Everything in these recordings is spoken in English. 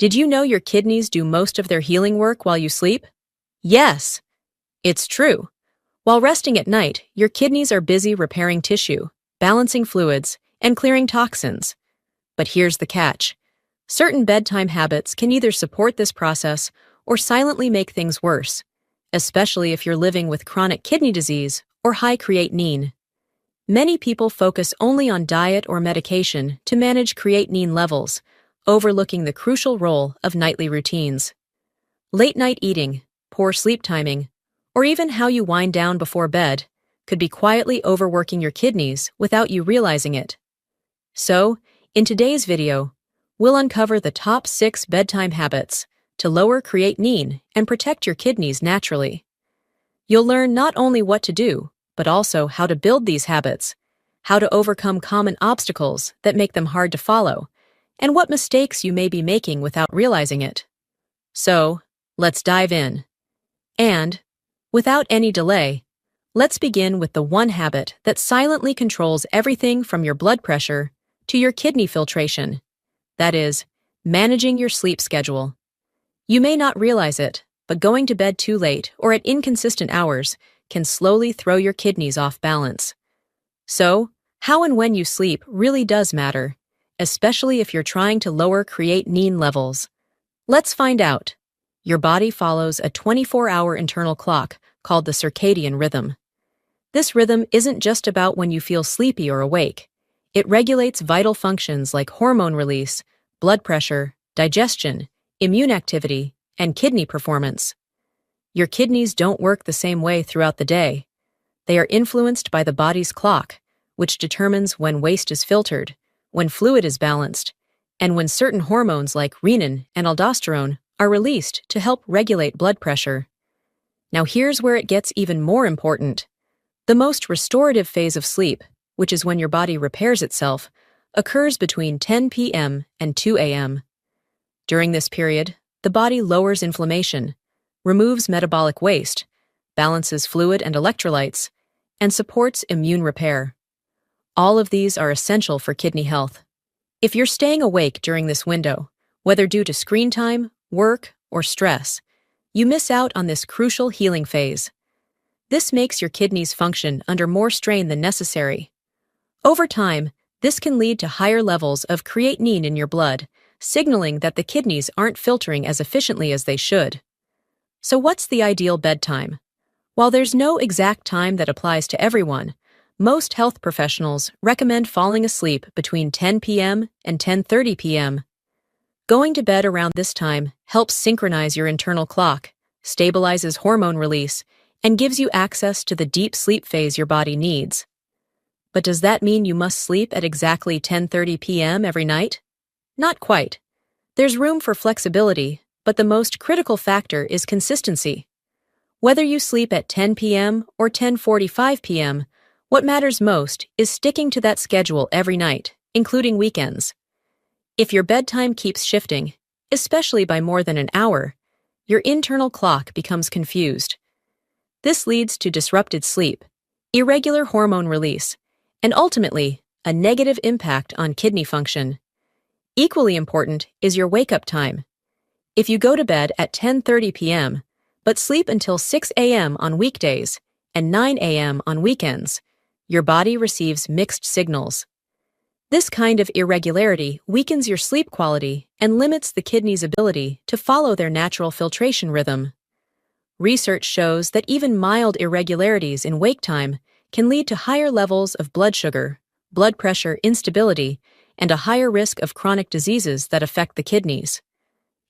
Did you know your kidneys do most of their healing work while you sleep? Yes, it's true. While resting at night, your kidneys are busy repairing tissue, balancing fluids, and clearing toxins. But here's the catch. Certain bedtime habits can either support this process or silently make things worse, especially if you're living with chronic kidney disease or high creatinine. Many people focus only on diet or medication to manage creatinine levels, overlooking the crucial role of nightly routines. Late-night eating, poor sleep timing, or even how you wind down before bed could be quietly overworking your kidneys without you realizing it. So, in today's video, we'll uncover the top 6 bedtime habits to lower creatinine and protect your kidneys naturally. You'll learn not only what to do, but also how to build these habits, how to overcome common obstacles that make them hard to follow, and what mistakes you may be making without realizing it. So, let's dive in. And, without any delay, let's begin with the one habit that silently controls everything from your blood pressure to your kidney filtration. That is, managing your sleep schedule. You may not realize it, but going to bed too late or at inconsistent hours can slowly throw your kidneys off balance. So, how and when you sleep really does matter, especially if you're trying to lower creatinine levels. Let's find out. Your body follows a 24-hour internal clock called the circadian rhythm. This rhythm isn't just about when you feel sleepy or awake. It regulates vital functions like hormone release, blood pressure, digestion, immune activity, and kidney performance. Your kidneys don't work the same way throughout the day. They are influenced by the body's clock, which determines when waste is filtered, when fluid is balanced, and when certain hormones like renin and aldosterone are released to help regulate blood pressure. Now here's where it gets even more important. The most restorative phase of sleep, which is when your body repairs itself, occurs between 10 p.m. and 2 a.m. During this period, the body lowers inflammation, removes metabolic waste, balances fluid and electrolytes, and supports immune repair. All of these are essential for kidney health. If you're staying awake during this window, whether due to screen time, work, or stress, you miss out on this crucial healing phase. This makes your kidneys function under more strain than necessary. Over time, this can lead to higher levels of creatinine in your blood, signaling that the kidneys aren't filtering as efficiently as they should. So what's the ideal bedtime? While there's no exact time that applies to everyone, most health professionals recommend falling asleep between 10 p.m. and 10:30 p.m. Going to bed around this time helps synchronize your internal clock, stabilizes hormone release, and gives you access to the deep sleep phase your body needs. But does that mean you must sleep at exactly 10:30 p.m. every night? Not quite. There's room for flexibility, but the most critical factor is consistency. Whether you sleep at 10 p.m. or 10:45 p.m., what matters most is sticking to that schedule every night, including weekends. If your bedtime keeps shifting, especially by more than an hour, your internal clock becomes confused. This leads to disrupted sleep, irregular hormone release, and ultimately, a negative impact on kidney function. Equally important is your wake-up time. If you go to bed at 10:30 p.m., but sleep until 6 a.m. on weekdays and 9 a.m. on weekends, your body receives mixed signals. This kind of irregularity weakens your sleep quality and limits the kidney's ability to follow their natural filtration rhythm. Research shows that even mild irregularities in wake time can lead to higher levels of blood sugar, blood pressure instability, and a higher risk of chronic diseases that affect the kidneys.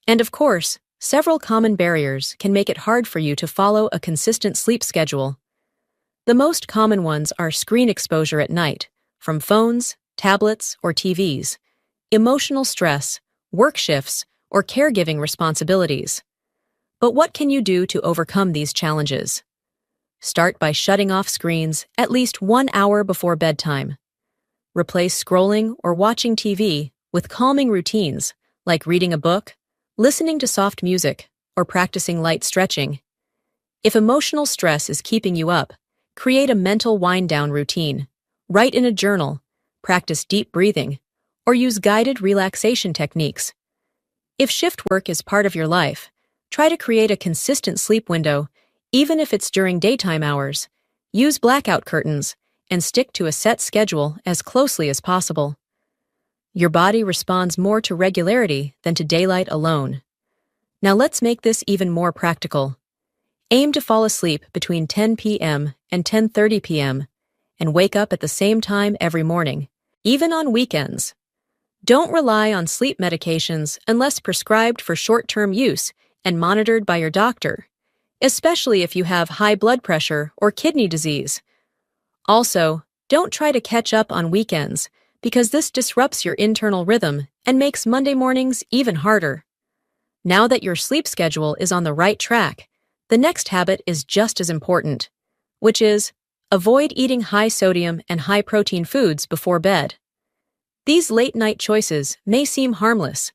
And of course, several common barriers can make it hard for you to follow a consistent sleep schedule. The most common ones are screen exposure at night, from phones, tablets, or TVs, emotional stress, work shifts, or caregiving responsibilities. But what can you do to overcome these challenges? Start by shutting off screens at least 1 hour before bedtime. Replace scrolling or watching TV with calming routines like reading a book, listening to soft music, or practicing light stretching. If emotional stress is keeping you up, create a mental wind-down routine. Write in a journal, practice deep breathing, or use guided relaxation techniques. If shift work is part of your life, try to create a consistent sleep window, even if it's during daytime hours. Use blackout curtains and stick to a set schedule as closely as possible. Your body responds more to regularity than to daylight alone. Now let's make this even more practical. Aim to fall asleep between 10 p.m. and 10:30 p.m. and wake up at the same time every morning, even on weekends. Don't rely on sleep medications unless prescribed for short-term use and monitored by your doctor, especially if you have high blood pressure or kidney disease. Also, don't try to catch up on weekends because this disrupts your internal rhythm and makes Monday mornings even harder. Now that your sleep schedule is on the right track, the next habit is just as important, which is avoid eating high-sodium and high-protein foods before bed. These late-night choices may seem harmless,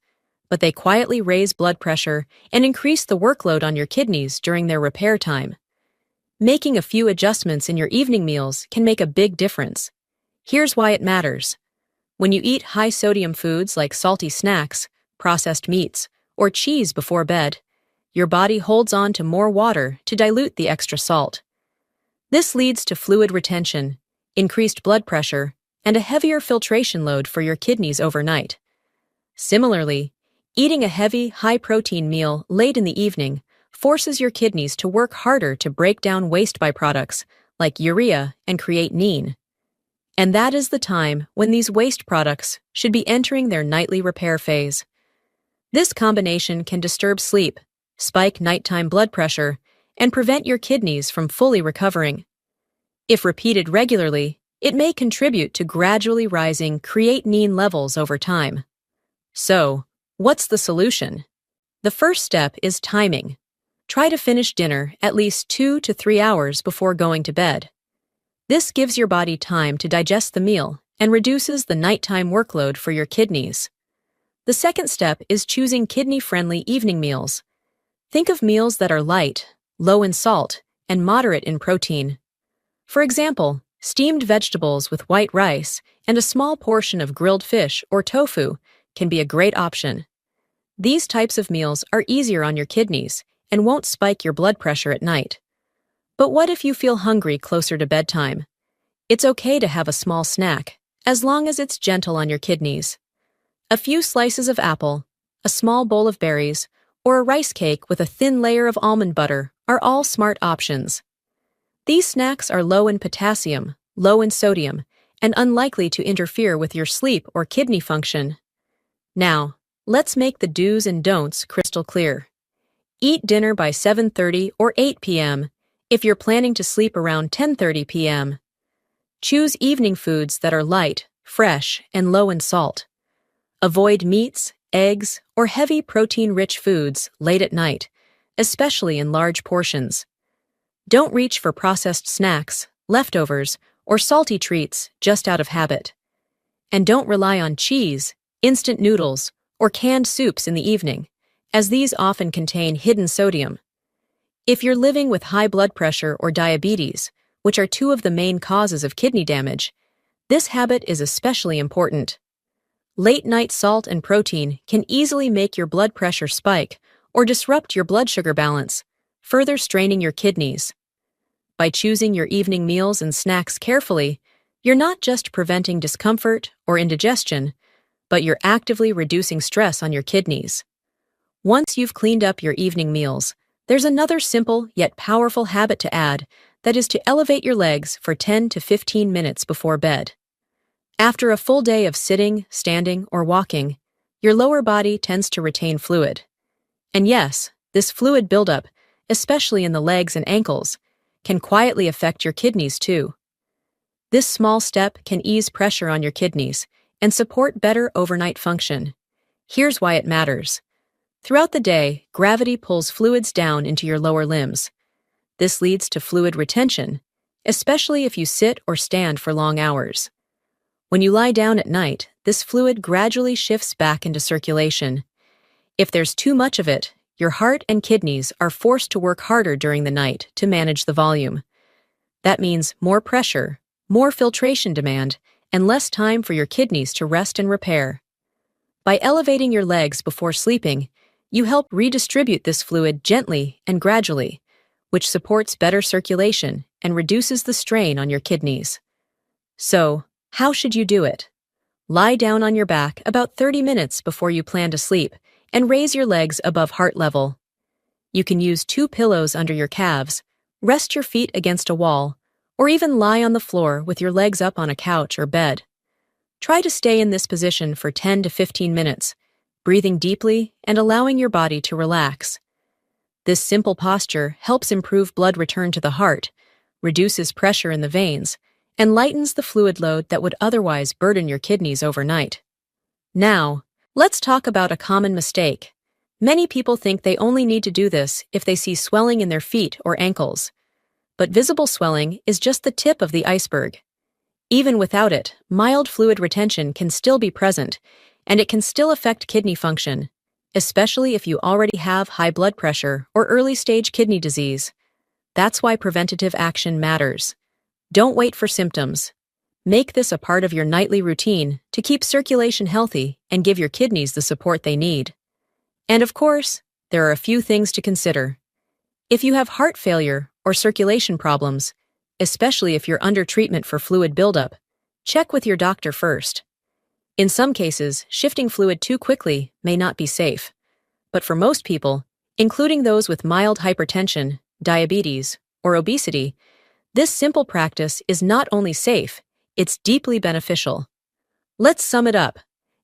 but they quietly raise blood pressure and increase the workload on your kidneys during their repair time. Making a few adjustments in your evening meals can make a big difference. Here's why it matters. When you eat high-sodium foods like salty snacks, processed meats, or cheese before bed, your body holds on to more water to dilute the extra salt. This leads to fluid retention, increased blood pressure, and a heavier filtration load for your kidneys overnight. Similarly, eating a heavy, high-protein meal late in the evening forces your kidneys to work harder to break down waste byproducts like urea and creatinine. And that is the time when these waste products should be entering their nightly repair phase. This combination can disturb sleep, spike nighttime blood pressure, and prevent your kidneys from fully recovering. If repeated regularly, it may contribute to gradually rising creatinine levels over time. So, what's the solution? The first step is timing. Try to finish dinner at least 2 to 3 hours before going to bed. This gives your body time to digest the meal and reduces the nighttime workload for your kidneys. The second step is choosing kidney-friendly evening meals. Think of meals that are light, low in salt, and moderate in protein. For example, steamed vegetables with white rice and a small portion of grilled fish or tofu can be a great option. These types of meals are easier on your kidneys and won't spike your blood pressure at night. But what if you feel hungry closer to bedtime? It's okay to have a small snack, as long as it's gentle on your kidneys. A few slices of apple, a small bowl of berries, or a rice cake with a thin layer of almond butter are all smart options. These snacks are low in potassium, low in sodium, and unlikely to interfere with your sleep or kidney function. Now, let's make the do's and don'ts crystal clear. Eat dinner by 7:30 or 8 p.m. if you're planning to sleep around 10:30 p.m. Choose evening foods that are light, fresh, and low in salt. Avoid meats, eggs, or heavy protein-rich foods late at night, especially in large portions. Don't reach for processed snacks, leftovers, or salty treats just out of habit. And don't rely on cheese, instant noodles, or canned soups in the evening, as these often contain hidden sodium. If you're living with high blood pressure or diabetes, which are two of the main causes of kidney damage, this habit is especially important. Late-night salt and protein can easily make your blood pressure spike or disrupt your blood sugar balance, further straining your kidneys. By choosing your evening meals and snacks carefully, you're not just preventing discomfort or indigestion, but you're actively reducing stress on your kidneys. Once you've cleaned up your evening meals, there's another simple yet powerful habit to add, that is to elevate your legs for 10 to 15 minutes before bed. After a full day of sitting, standing, or walking, your lower body tends to retain fluid. And yes, this fluid buildup, especially in the legs and ankles, can quietly affect your kidneys too. This small step can ease pressure on your kidneys and support better overnight function. Here's why it matters. Throughout the day, gravity pulls fluids down into your lower limbs. This leads to fluid retention, especially if you sit or stand for long hours. When you lie down at night, this fluid gradually shifts back into circulation. If there's too much of it, your heart and kidneys are forced to work harder during the night to manage the volume. That means more pressure, more filtration demand, and less time for your kidneys to rest and repair. By elevating your legs before sleeping, you help redistribute this fluid gently and gradually, which supports better circulation and reduces the strain on your kidneys. So, how should you do it? Lie down on your back about 30 minutes before you plan to sleep and raise your legs above heart level. You can use 2 pillows under your calves, rest your feet against a wall, or even lie on the floor with your legs up on a couch or bed. Try to stay in this position for 10 to 15 minutes, breathing deeply and allowing your body to relax. This simple posture helps improve blood return to the heart, reduces pressure in the veins, and lightens the fluid load that would otherwise burden your kidneys overnight. Now, let's talk about a common mistake. Many people think they only need to do this if they see swelling in their feet or ankles. But visible swelling is just the tip of the iceberg. Even without it, mild fluid retention can still be present, and it can still affect kidney function, especially if you already have high blood pressure or early-stage kidney disease. That's why preventative action matters. Don't wait for symptoms. Make this a part of your nightly routine to keep circulation healthy and give your kidneys the support they need. And of course, there are a few things to consider. If you have heart failure or circulation problems, especially if you're under treatment for fluid buildup, check with your doctor first. In some cases, shifting fluid too quickly may not be safe. But for most people, including those with mild hypertension, diabetes, or obesity, this simple practice is not only safe, it's deeply beneficial. Let's sum it up.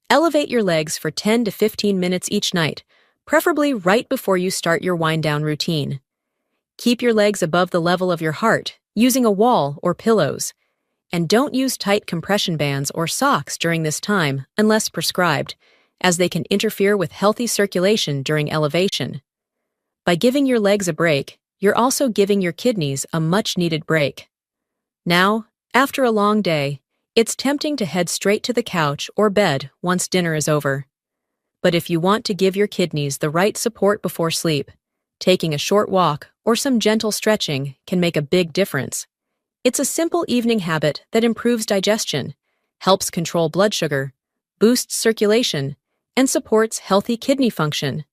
Elevate your legs for 10 to 15 minutes each night, preferably right before you start your wind-down routine. Keep your legs above the level of your heart, using a wall or pillows. And don't use tight compression bands or socks during this time unless prescribed, as they can interfere with healthy circulation during elevation. By giving your legs a break, you're also giving your kidneys a much-needed break. Now, after a long day, it's tempting to head straight to the couch or bed once dinner is over. But if you want to give your kidneys the right support before sleep, taking a short walk or some gentle stretching can make a big difference. It's a simple evening habit that improves digestion, helps control blood sugar, boosts circulation, and supports healthy kidney function.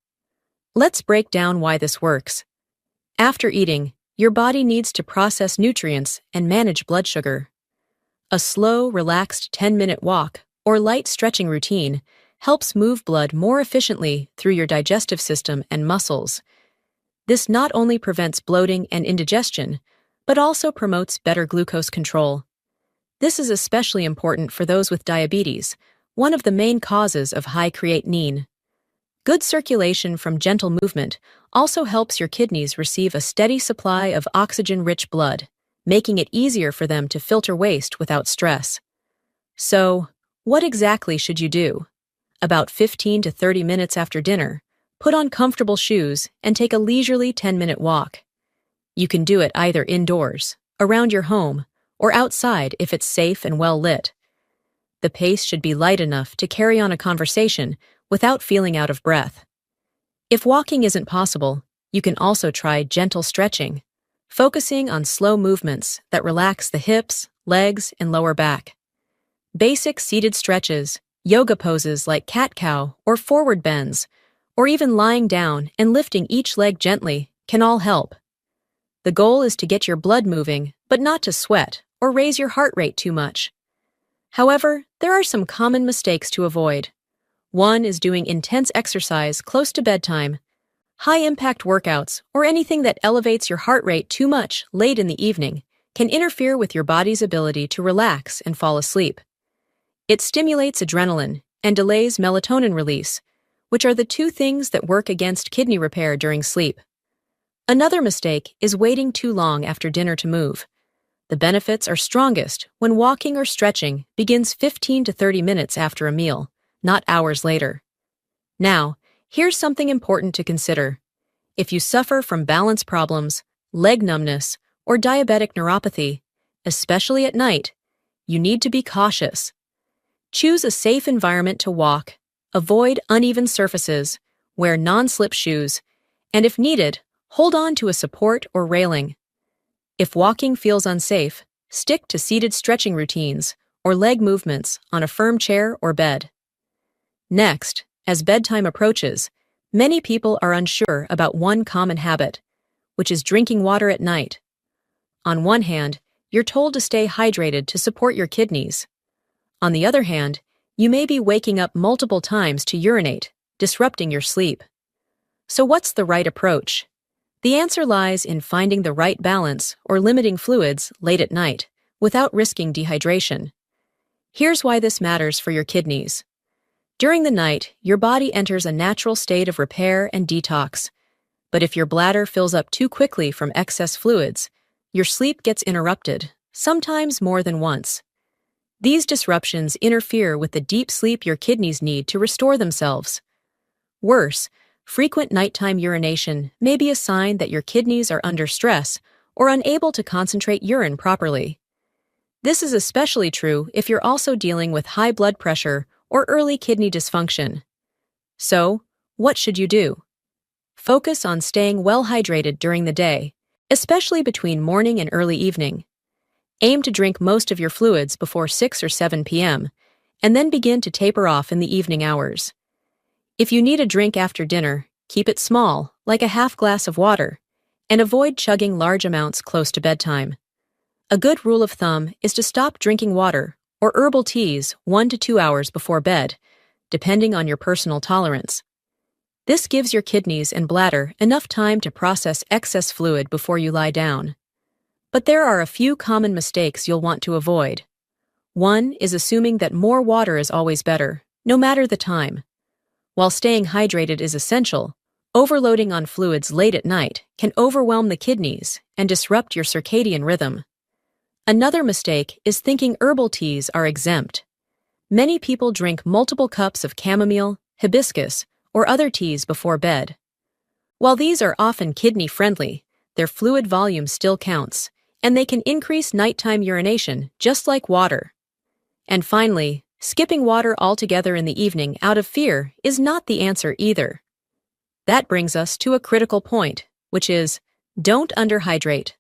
Let's break down why this works. After eating, your body needs to process nutrients and manage blood sugar. A slow, relaxed 10-minute walk or light stretching routine helps move blood more efficiently through your digestive system and muscles. This not only prevents bloating and indigestion, but also promotes better glucose control. This is especially important for those with diabetes, one of the main causes of high creatinine. Good circulation from gentle movement also helps your kidneys receive a steady supply of oxygen-rich blood, making it easier for them to filter waste without stress. So, what exactly should you do? About 15 to 30 minutes after dinner, put on comfortable shoes and take a leisurely 10-minute walk. You can do it either indoors, around your home, or outside if it's safe and well lit. The pace should be light enough to carry on a conversation without feeling out of breath. If walking isn't possible, you can also try gentle stretching, focusing on slow movements that relax the hips, legs, and lower back. Basic seated stretches, yoga poses like cat-cow or forward bends, or even lying down and lifting each leg gently can all help. The goal is to get your blood moving, but not to sweat or raise your heart rate too much. However, there are some common mistakes to avoid. One is doing intense exercise close to bedtime, high-impact workouts, or anything that elevates your heart rate too much late in the evening can interfere with your body's ability to relax and fall asleep. It stimulates adrenaline and delays melatonin release, which are the two things that work against kidney repair during sleep. Another mistake is waiting too long after dinner to move. The benefits are strongest when walking or stretching begins 15 to 30 minutes after a meal, not hours later. Now, here's something important to consider. If you suffer from balance problems, leg numbness, or diabetic neuropathy, especially at night, you need to be cautious. Choose a safe environment to walk, avoid uneven surfaces, wear non-slip shoes, and if needed, hold on to a support or railing. If walking feels unsafe, stick to seated stretching routines or leg movements on a firm chair or bed. Next, as bedtime approaches, Many people are unsure about one common habit, which is drinking water at night. On one hand, you're told to stay hydrated to support your kidneys. On the other hand, you may be waking up multiple times to urinate, disrupting your sleep. So what's the right approach? The answer lies in finding the right balance or limiting fluids late at night without risking dehydration. Here's why this matters for your kidneys. During the night, your body enters a natural state of repair and detox. But if your bladder fills up too quickly from excess fluids, your sleep gets interrupted, sometimes more than once. These disruptions interfere with the deep sleep your kidneys need to restore themselves. Worse, frequent nighttime urination may be a sign that your kidneys are under stress or unable to concentrate urine properly. This is especially true if you're also dealing with high blood pressure or early kidney dysfunction. So, what should you do? Focus on staying well hydrated during the day, especially between morning and early evening. Aim to drink most of your fluids before 6 or 7 p.m., and then begin to taper off in the evening hours. If you need a drink after dinner, keep it small, like a half glass of water, and avoid chugging large amounts close to bedtime. A good rule of thumb is to stop drinking water or herbal teas 1 to 2 hours before bed, depending on your personal tolerance. This gives your kidneys and bladder enough time to process excess fluid before you lie down. But there are a few common mistakes you'll want to avoid. One is assuming that more water is always better, no matter the time. While staying hydrated is essential, overloading on fluids late at night can overwhelm the kidneys and disrupt your circadian rhythm. Another mistake is thinking herbal teas are exempt. Many people drink multiple cups of chamomile, hibiscus, or other teas before bed. While these are often kidney-friendly, their fluid volume still counts, and they can increase nighttime urination just like water. And finally, skipping water altogether in the evening out of fear is not the answer either. That brings us to a critical point, which is, don't underhydrate.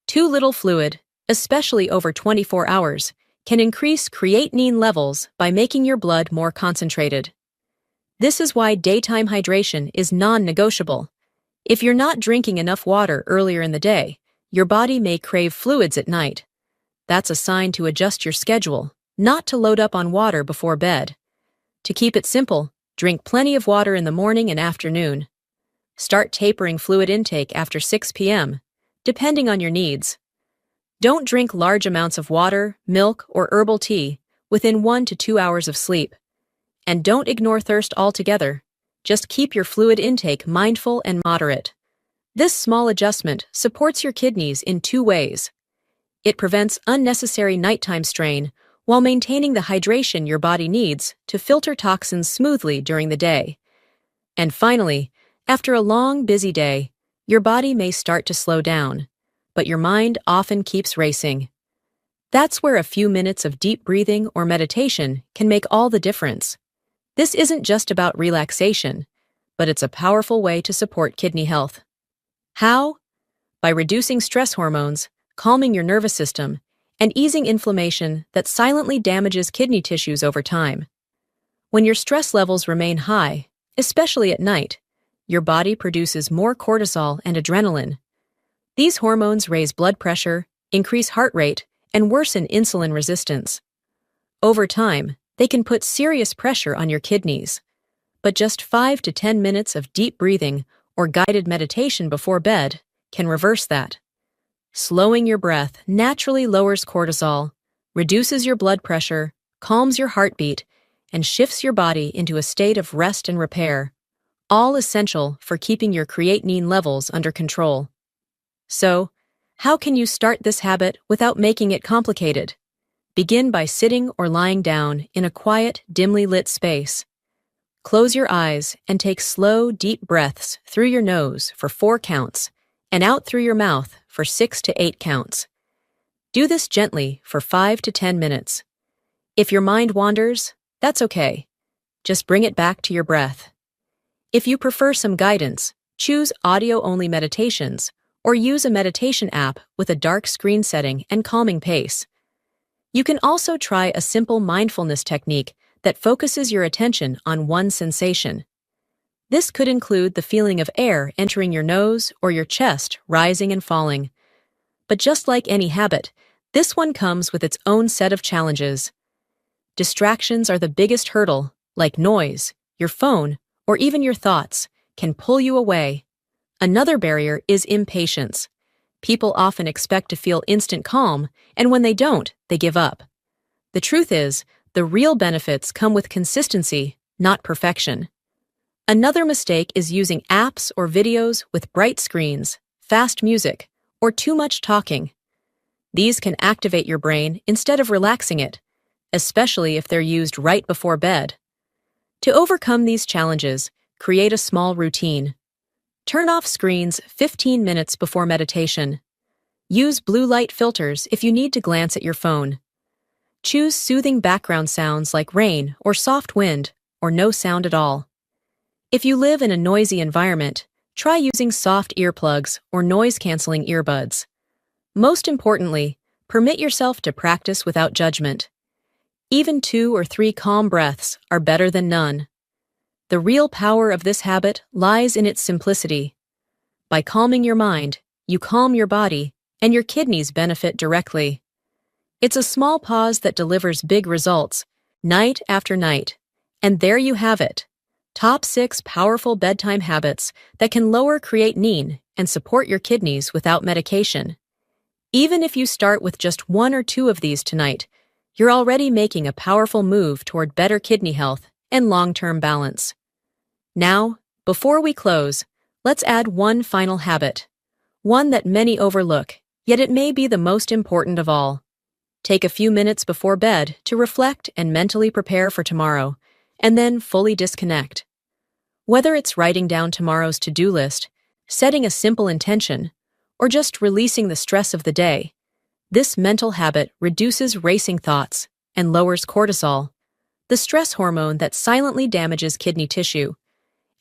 Too little fluid, especially over 24 hours, can increase creatinine levels by making your blood more concentrated. This is why daytime hydration is non-negotiable. If you're not drinking enough water earlier in the day, your body may crave fluids at night. That's a sign to adjust your schedule, not to load up on water before bed. To keep it simple, drink plenty of water in the morning and afternoon. Start tapering fluid intake after 6 p.m., depending on your needs. Don't drink large amounts of water, milk, or herbal tea within 1 to 2 hours of sleep. And don't ignore thirst altogether. Just keep your fluid intake mindful and moderate. This small adjustment supports your kidneys in 2 ways. It prevents unnecessary nighttime strain while maintaining the hydration your body needs to filter toxins smoothly during the day. And finally, after a long, busy day, your body may start to slow down, but your mind often keeps racing. That's where a few minutes of deep breathing or meditation can make all the difference. This isn't just about relaxation, but it's a powerful way to support kidney health. How? By reducing stress hormones, calming your nervous system, and easing inflammation that silently damages kidney tissues over time. When your stress levels remain high, especially at night, your body produces more cortisol and adrenaline. These hormones raise blood pressure, increase heart rate, and worsen insulin resistance. Over time, they can put serious pressure on your kidneys. But just 5 to 10 minutes of deep breathing or guided meditation before bed can reverse that. Slowing your breath naturally lowers cortisol, reduces your blood pressure, calms your heartbeat, and shifts your body into a state of rest and repair, all essential for keeping your creatinine levels under control. So, how can you start this habit without making it complicated? Begin by sitting or lying down in a quiet, dimly lit space. Close your eyes and take slow, deep breaths through your nose for 4 counts and out through your mouth for 6 to 8 counts. Do this gently for 5 to 10 minutes. If your mind wanders, that's okay. Just bring it back to your breath. If you prefer some guidance, choose audio-only meditations or use a meditation app with a dark screen setting and calming pace. You can also try a simple mindfulness technique that focuses your attention on one sensation. This could include the feeling of air entering your nose or your chest rising and falling. But just like any habit, this one comes with its own set of challenges. Distractions are the biggest hurdle, like noise, your phone, or even your thoughts, can pull you away. Another barrier is impatience. People often expect to feel instant calm, and when they don't, they give up. The truth is, the real benefits come with consistency, not perfection. Another mistake is using apps or videos with bright screens, fast music, or too much talking. These can activate your brain instead of relaxing it, especially if they're used right before bed. To overcome these challenges, create a small routine. Turn off screens 15 minutes before meditation. Use blue light filters if you need to glance at your phone. Choose soothing background sounds like rain or soft wind, or no sound at all. If you live in a noisy environment, try using soft earplugs or noise-canceling earbuds. Most importantly, permit yourself to practice without judgment. Even 2 or 3 calm breaths are better than none. The real power of this habit lies in its simplicity. By calming your mind, you calm your body, and your kidneys benefit directly. It's a small pause that delivers big results, night after night. And there you have it. Top 6 powerful bedtime habits that can lower creatinine and support your kidneys without medication. Even if you start with just 1 or 2 of these tonight, you're already making a powerful move toward better kidney health and long-term balance. Now, before we close, let's add one final habit. One that many overlook, yet it may be the most important of all. Take a few minutes before bed to reflect and mentally prepare for tomorrow, and then fully disconnect. Whether it's writing down tomorrow's to-do list, setting a simple intention, or just releasing the stress of the day, this mental habit reduces racing thoughts and lowers cortisol, the stress hormone that silently damages kidney tissue.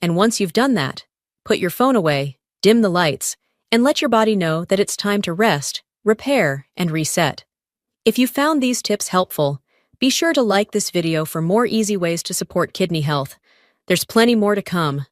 And once you've done that, put your phone away, dim the lights, and let your body know that it's time to rest, repair, and reset. If you found these tips helpful, be sure to like this video for more easy ways to support kidney health. There's plenty more to come.